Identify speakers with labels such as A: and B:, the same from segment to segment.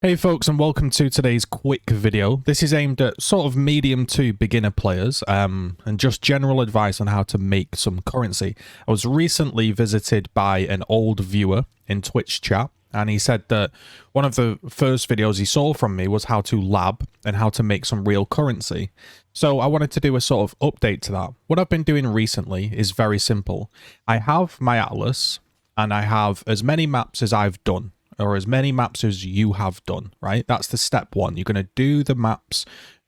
A: Hey folks, and welcome to today's quick video. This is aimed at sort of medium to beginner players and just general advice on how to make some currency. I was recently visited by an old viewer in Twitch chat, and he said that one of the first videos he saw from me was how to lab and how to make some real currency. So I wanted to do a sort of update to that. What I've been doing recently is very simple. I have my atlas and I have as many maps as I've done, or as many maps as you have done, right? That's the step one. You're going to do the maps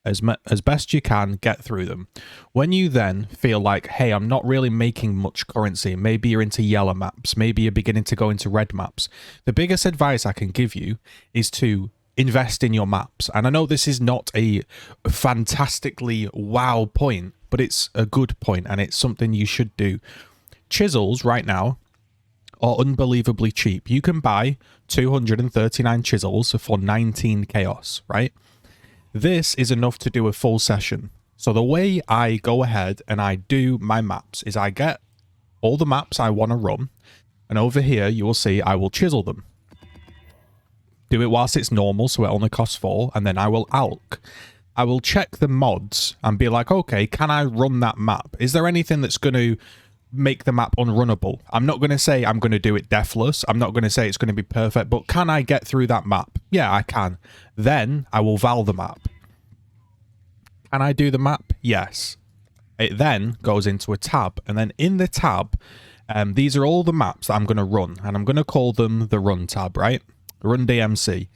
A: as best you can, get through them. When you then feel like, hey, I'm not really making much currency, maybe you're into yellow maps, maybe you're beginning to go into red maps, the biggest advice I can give you is to invest in your maps. And I know this is not a fantastically wow point, but it's a good point and it's something you should do. Chisels right now are unbelievably cheap. You can buy 239 chisels for 19 chaos, right? This is enough to do a full session. So the way I go ahead and I do my maps is I get all the maps I want to run, and over here you will see I will chisel them. Do it whilst it's normal, so it only costs 4, and then I will alch. I will check the mods and be like, okay, can I run that map? Is there anything that's going to make the map unrunnable? I'm not going to say I'm going to do it deathless. I'm not going to say it's going to be perfect, but can I get through that map? Yeah, I can. Then I will val the map. Can I do the map? Yes. It then goes into a tab, and then in the tab, these are all the maps that I'm going to run, and I'm going to call them the run tab, right? Run DMC.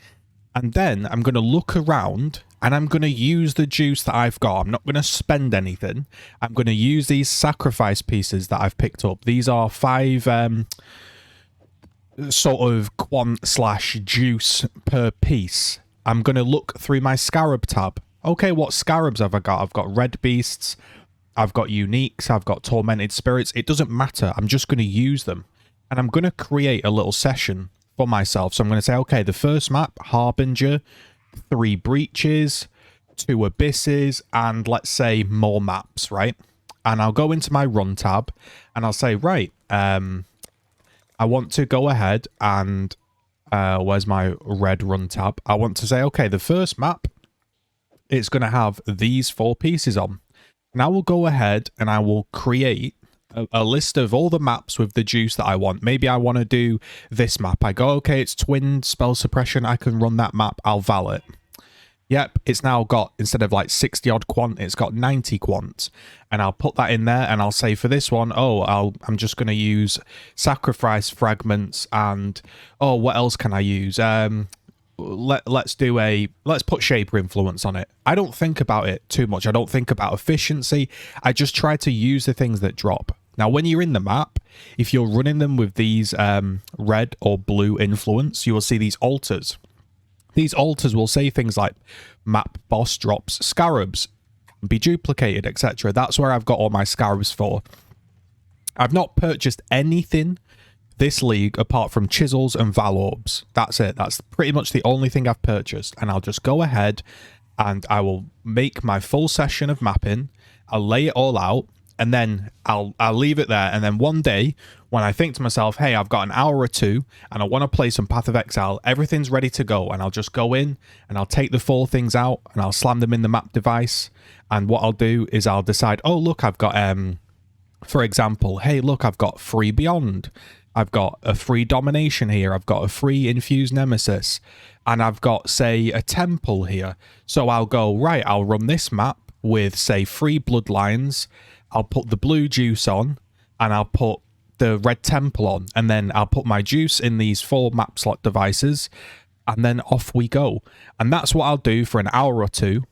A: And then I'm going to look around and I'm going to use the juice that I've got. I'm not going to spend anything. I'm going to use these sacrifice pieces that I've picked up. These are 5 sort of quant / juice per piece. I'm going to look through my scarab tab. Okay, what scarabs have I got? I've got red beasts. I've got uniques. I've got tormented spirits. It doesn't matter. I'm just going to use them. And I'm going to create a little session for myself. So I'm going to say, okay, the first map, Harbinger, 3 breaches, 2 abysses, and let's say more maps, right? And I'll go into my run tab and I'll say, right, I want to go ahead and where's my red run tab? I want to say, okay, the first map, it's going to have these 4 pieces on. And I will go ahead and I will create a list of all the maps with the juice that I want. Maybe I want to do this map. I go, okay, it's twin spell suppression. I can run that map. I'll val it. Yep, it's now got, instead of like 60 odd quant, it's got 90 quant. And I'll put that in there and I'll say for this one, oh, I'm just going to use sacrifice fragments and, oh, what else can I use? Let's put shaper influence on it. I don't think about it too much. I don't think about efficiency. I just try to use the things that drop. Now, when you're in the map, if you're running them with these red or blue influence, you will see these altars. These altars will say things like map boss drops scarabs, be duplicated, etc. That's where I've got all my scarabs for. I've not purchased anything this league apart from chisels and val orbs. That's it. That's pretty much the only thing I've purchased. And I'll just go ahead and I will make my full session of mapping. I'll lay it all out. And then I'll leave it there. And then one day, when I think to myself, hey, I've got an hour or 2 and I want to play some Path of Exile, everything's ready to go. And I'll just go in and I'll take the 4 things out and I'll slam them in the map device. And what I'll do is I'll decide, oh, look, I've got, for example, hey, look, I've got free Beyond. I've got a free domination here. I've got a free infused nemesis. And I've got, say, a temple here. So I'll go, right, I'll run this map with, say, 3 bloodlines. I'll put the blue juice on and I'll put the red temple on, and then I'll put my juice in these 4 map slot devices, and then off we go. And that's what I'll do for an hour or 2.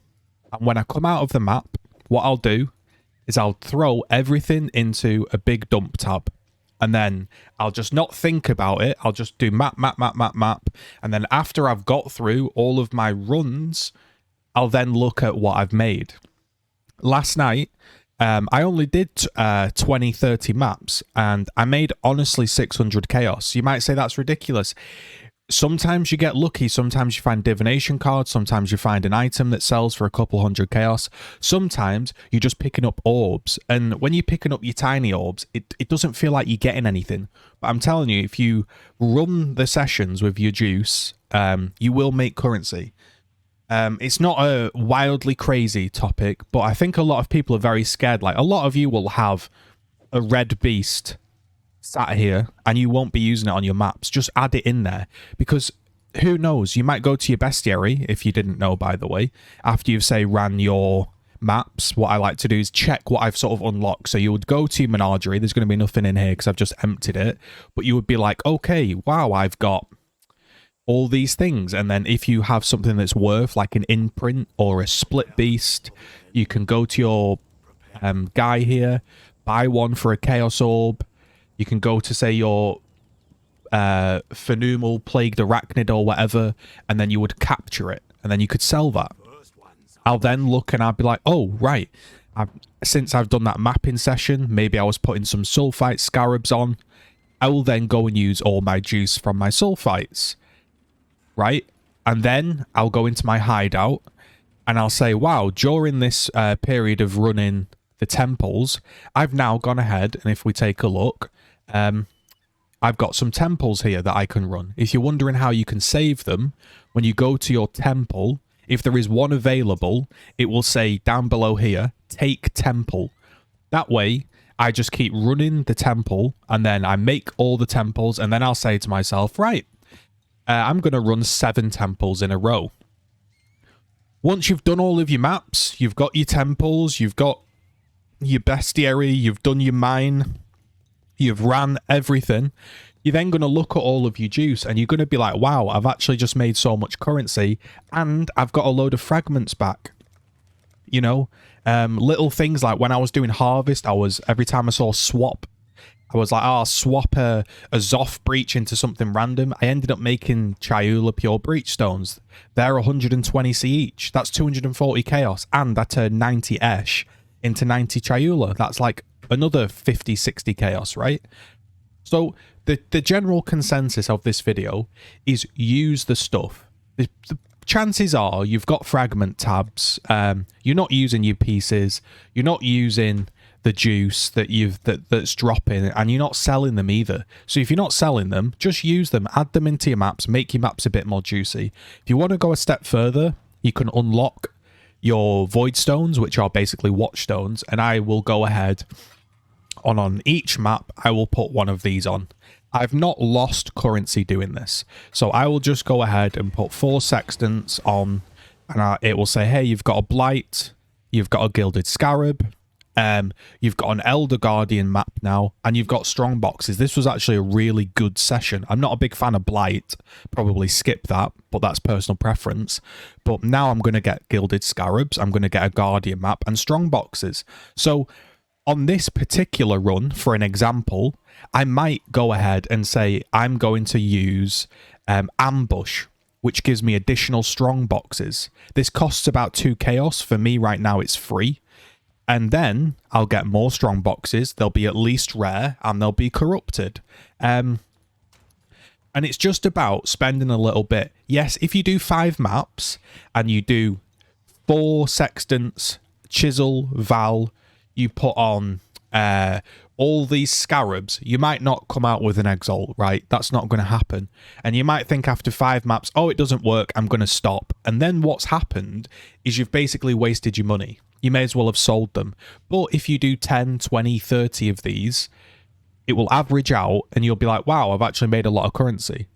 A: And when I come out of the map, what I'll do is I'll throw everything into a big dump tab. And then I'll just not think about it. I'll just do map. And then after I've got through all of my runs, I'll then look at what I've made. Last night, I only did 20, 30 maps, and I made, honestly, 600 chaos. You might say that's ridiculous. Sometimes you get lucky, sometimes you find divination cards, sometimes you find an item that sells for a couple hundred chaos. Sometimes you're just picking up orbs, and when you're picking up your tiny orbs, it doesn't feel like you're getting anything. But I'm telling you, if you run the sessions with your juice, you will make currency. It's not a wildly crazy topic, but I think a lot of people are very scared. Like, a lot of you will have a red beast sat here and you won't be using it on your maps. Just add it in there, because who knows, you might go to your bestiary, if you didn't know, by the way, after you've, say, ran your maps. What I like to do is check what I've sort of unlocked. So you would go to your menagerie, there's going to be nothing in here because I've just emptied it, but you would be like, okay, wow, I've got all these things. And then if you have something that's worth, like an imprint or a split beast, you can go to your guy here, buy one for a chaos orb. You can go to, say, your phenomenal plagued arachnid or whatever, and then you would capture it, and then you could sell that. I'll then look and I'll be like, oh, right, since I've done that mapping session, maybe I was putting some sulfite scarabs on. I will then go and use all my juice from my sulfites, right? And then I'll go into my hideout, and I'll say, wow, during this period of running the temples, I've now gone ahead, and if we take a look, I've got some temples here that I can run. If you're wondering how you can save them, when you go to your temple, if there is one available, it will say down below here, take temple. That way, I just keep running the temple, and then I make all the temples, and then I'll say to myself, right, I'm going to run 7 temples in a row. Once you've done all of your maps, you've got your temples, you've got your bestiary, you've done your mine, you've ran everything, you're then going to look at all of your juice and you're going to be like, wow, I've actually just made so much currency and I've got a load of fragments back. You know, little things like when I was doing harvest, every time I saw swap, I was like, oh, I'll swap a Zoth breach into something random. I ended up making Chayula pure breach stones. They're 120c each. That's 240 chaos. And I turned 90 Esh into 90 Chayula. That's like another 50, 60 chaos, right? So the general consensus of this video is use the stuff. The chances are you've got fragment tabs. You're not using your pieces. You're not using the juice that's dropping, and you're not selling them either. So if you're not selling them, just use them, add them into your maps, make your maps a bit more juicy. If you want to go a step further, you can unlock your void stones, which are basically watch stones, and I will go ahead on each map, I will put one of these on. I've not lost currency doing this, so I will just go ahead and put 4 sextants on, and it will say, hey, you've got a blight, you've got a gilded scarab, you've got an Elder Guardian map now, and you've got strong boxes. This was actually a really good session. I'm not a big fan of blight, probably skip that, but that's personal preference. But now I'm going to get gilded scarabs, I'm going to get a Guardian map, and strong boxes. So on this particular run, for an example, I might go ahead and say I'm going to use ambush, which gives me additional strong boxes. This costs about 2 chaos. For me right now, it's free. And then I'll get more strong boxes. They'll be at least rare and they'll be corrupted. And it's just about spending a little bit. Yes, if you do 5 maps and you do 4 sextants, chisel, val, you put on all these scarabs, you might not come out with an exalt, right? That's not going to happen. And you might think after 5 maps, oh, it doesn't work, I'm going to stop. And then what's happened is you've basically wasted your money. You may as well have sold them. But if you do 10, 20, 30 of these, it will average out and you'll be like, wow, I've actually made a lot of currency.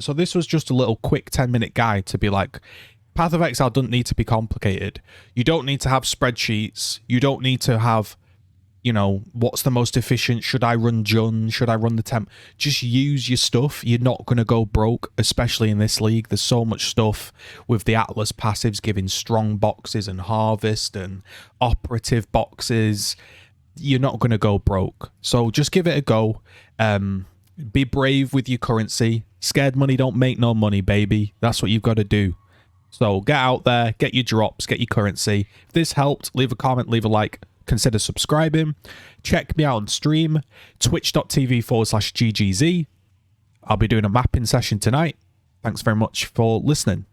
A: So this was just a little quick 10-minute guide to be like, Path of Exile doesn't need to be complicated. You don't need to have spreadsheets. You don't need to have, you know, what's the most efficient? Should I run Jun? Should I run the temp? Just use your stuff. You're not going to go broke, especially in this league. There's so much stuff with the Atlas passives giving strong boxes and harvest and operative boxes. You're not going to go broke. So just give it a go. Be brave with your currency. Scared money don't make no money, baby. That's what you've got to do. So get out there, get your drops, get your currency. If this helped, leave a comment, leave a like. Consider subscribing. Check me out on stream, twitch.tv/GGZII. I'll be doing a mapping session tonight. Thanks very much for listening.